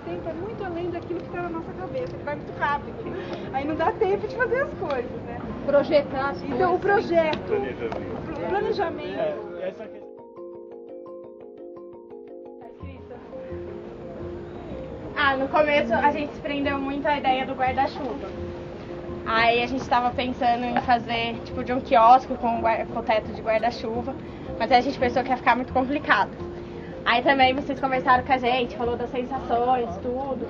tempo é muito além daquilo que está na nossa cabeça, que vai muito rápido. Aí não dá tempo de fazer as coisas, né? Projetar as coisas. Então o projeto, o planejamento. Essa questão. No começo a gente se prendeu muito à ideia do guarda-chuva. Aí a gente estava pensando em fazer tipo de um quiosque com teto de guarda-chuva, mas aí a gente pensou que ia ficar muito complicado. Aí também vocês conversaram com a gente, falou das sensações, tudo.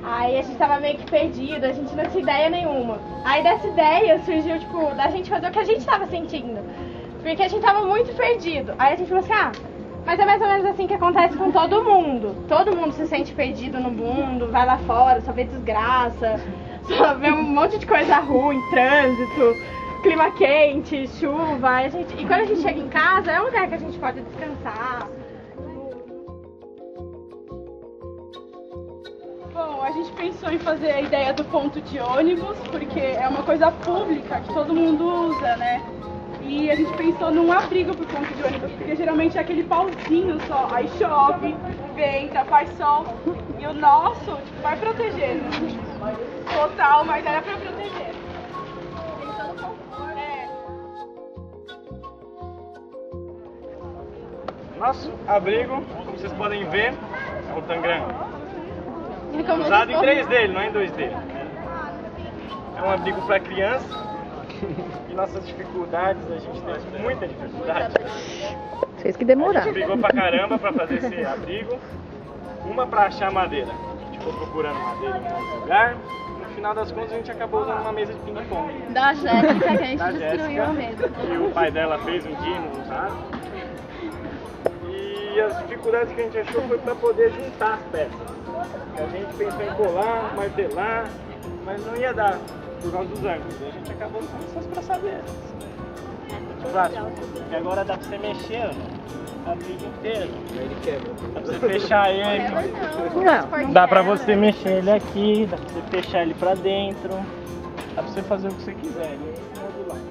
Aí a gente tava meio que perdido, a gente não tinha ideia nenhuma. Aí dessa ideia surgiu, tipo, da gente fazer o que a gente tava sentindo. Porque a gente tava muito perdido. Aí a gente falou assim, mas é mais ou menos assim que acontece com todo mundo. Todo mundo se sente perdido no mundo, vai lá fora, só vê desgraça, só vê um monte de coisa ruim, trânsito, clima quente, chuva. E quando a gente chega em casa, é um lugar que a gente pode descansar. Bom, a gente pensou em fazer a ideia do ponto de ônibus, porque é uma coisa pública que todo mundo usa, né? E a gente pensou num abrigo pro ponto de ônibus, porque geralmente é aquele pauzinho só, aí chove, venta, faz sol, e o nosso tipo, vai proteger, né? Total, mas era pra proteger. Pensando no conforto. Nosso abrigo, como vocês podem ver, é um Tangram. Usado em 3D, não é em 2D. É um abrigo para criança. E nossas dificuldades, a gente teve muita dificuldade. Vocês que demoraram. A gente brigou pra caramba pra fazer esse abrigo. Uma pra achar madeira. A gente ficou procurando madeira em todo lugar. No final das contas a gente acabou usando uma mesa de ping-pong. Da Jéssica que a gente Da destruiu a mesa. Que o pai dela fez um dia não usaram. E as dificuldades que a gente achou foi pra poder juntar as peças. A gente pensou em colar, martelar, mas não ia dar. Por causa dos ângulos, a gente acabou usando essas braçadeiras. Plástico. E agora dá pra você mexer a briga inteira. Ele quebra. Dá pra você fechar ele. Não. Dá pra você mexer ele aqui, dá pra você fechar ele pra dentro. Dá pra você fazer o que você quiser. Ele é modular.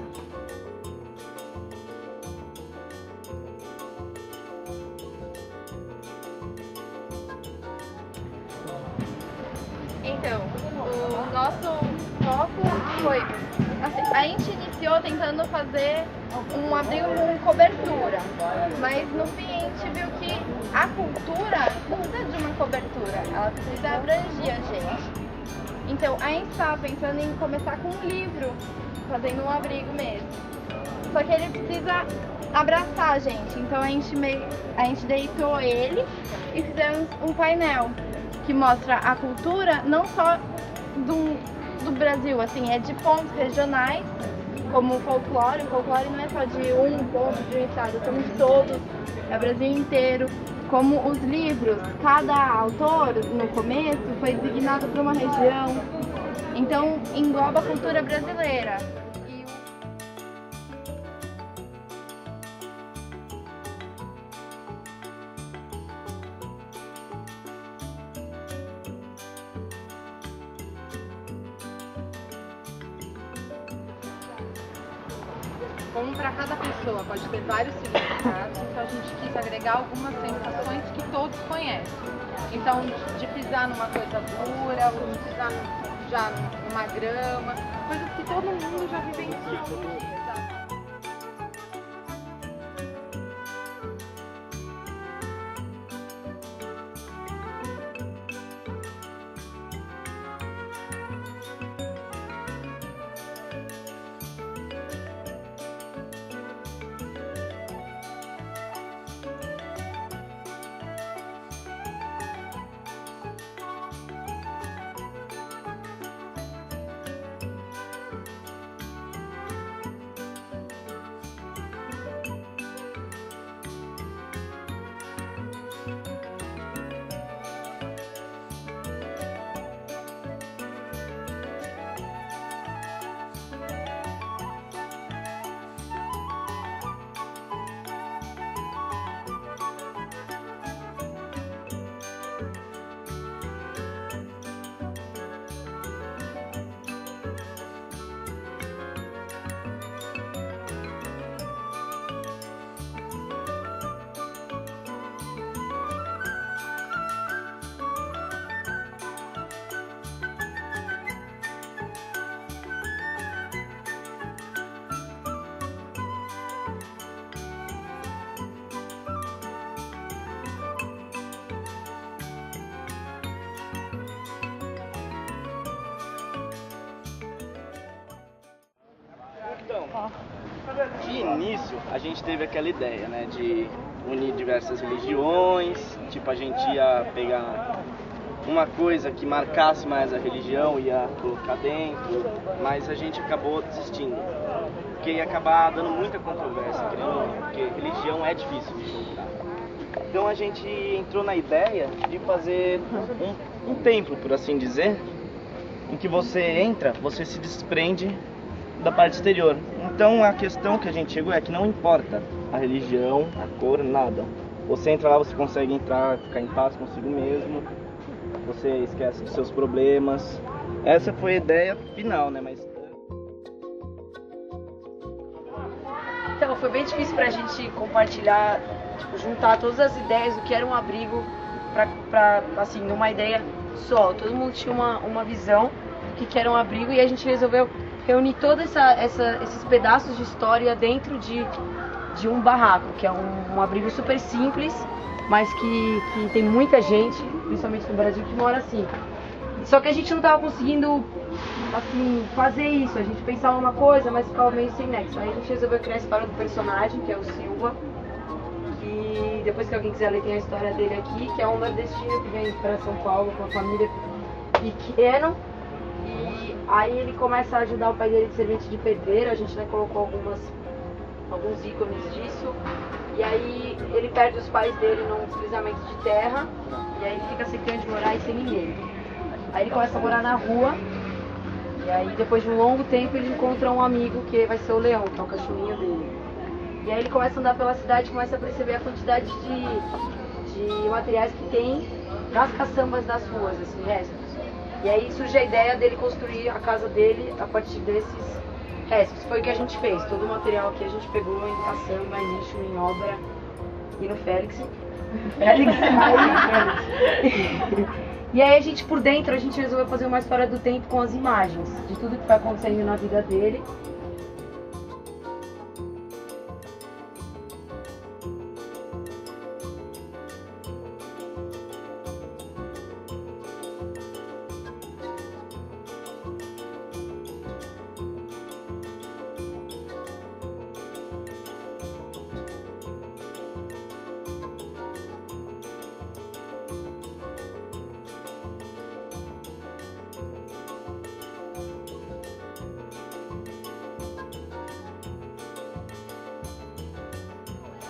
Então, o nosso foco foi, assim, a gente iniciou tentando fazer um abrigo com cobertura, mas no fim a gente viu que a cultura não precisa de uma cobertura, ela precisa abranger a gente. Então a gente estava pensando em começar com um livro, fazendo um abrigo mesmo. Só que ele precisa abraçar a gente, então a gente deitou ele e fizemos um painel que mostra a cultura não só do Brasil, assim, é de pontos regionais, como o folclore. O folclore não é só de um ponto de um estado, são de todos, é o Brasil inteiro. Como os livros, cada autor, no começo, foi designado para uma região, então engloba a cultura brasileira. Como para cada pessoa pode ter vários significados, então a gente quis agregar algumas sensações que todos conhecem. Então, de pisar numa coisa dura, ou de pisar já numa grama, coisas que todo mundo já vivenciou. De início, a gente teve aquela ideia, né, de unir diversas religiões, tipo, a gente ia pegar uma coisa que marcasse mais a religião, ia colocar dentro, mas a gente acabou desistindo, porque ia acabar dando muita controvérsia, querendo ou não, porque religião é difícil de encontrar. Então a gente entrou na ideia de fazer um templo, por assim dizer, em que você entra, você se desprende da parte exterior. Então a questão que a gente chegou é que não importa a religião, a cor, nada. Você entra lá, você consegue entrar, ficar em paz consigo mesmo, você esquece dos seus problemas. Essa foi a ideia final, né? Mas então foi bem difícil pra gente compartilhar, tipo, juntar todas as ideias do que era um abrigo pra assim, numa ideia só. Todo mundo tinha uma visão do que era um abrigo e a gente resolveu reunir todos esses pedaços de história dentro de um barraco, que é um abrigo super simples, mas que tem muita gente, principalmente no Brasil, que mora assim. Só que a gente não estava conseguindo assim, fazer isso, a gente pensava uma coisa, mas ficava meio sem nexo. Aí a gente resolveu criar a história do personagem, que é o Silva, e depois que alguém quiser ler, tem a história dele aqui, que é um nordestino que vem para São Paulo com a família pequena. E aí ele começa a ajudar o pai dele de servente de pedreiro, a gente, né, colocou alguns ícones disso. E aí ele perde os pais dele num deslizamento de terra, e aí ele fica sem ter onde morar e sem ninguém. Aí ele começa a morar na rua, e aí depois de um longo tempo ele encontra um amigo que vai ser o Leão, que é o cachorrinho dele. E aí ele começa a andar pela cidade e começa a perceber a quantidade de materiais que tem nas caçambas das ruas, esses restos. E aí surge a ideia dele construir a casa dele a partir desses restos. Foi o que a gente fez. Todo o material aqui a gente pegou em caçamba, em lixo, em obra e no Félix. E aí a gente, por dentro, a gente resolveu fazer uma história do tempo com as imagens de tudo que vai acontecendo na vida dele.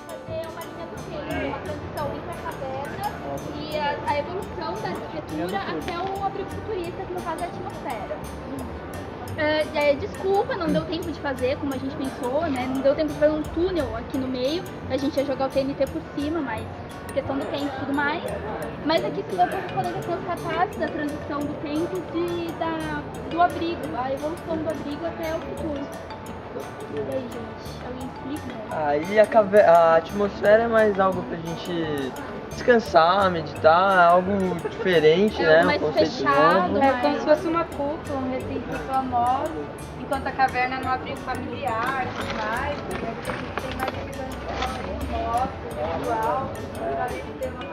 Fazer uma linha do tempo, uma transição entre a caverna e a evolução da arquitetura até o abrigo futurista, que no caso é a atmosfera. Desculpa, não deu tempo de fazer como a gente pensou, né? Não deu tempo de fazer um túnel aqui no meio, a gente ia jogar o TNT por cima, mas questão do tempo e tudo mais. Mas aqui se deu para poder constatar da transição do tempo do abrigo, a evolução do abrigo até o futuro. E aí, gente, alguém explica? Aí a atmosfera é mais algo pra gente descansar, meditar, algo diferente, né? Mais um conceito fechado, novo. É como se fosse uma cúpula, um recinto famoso, enquanto a caverna é um abrigo familiar e tudo mais, porque aqui a gente tem mais divisão de moto, visual, além de ter uma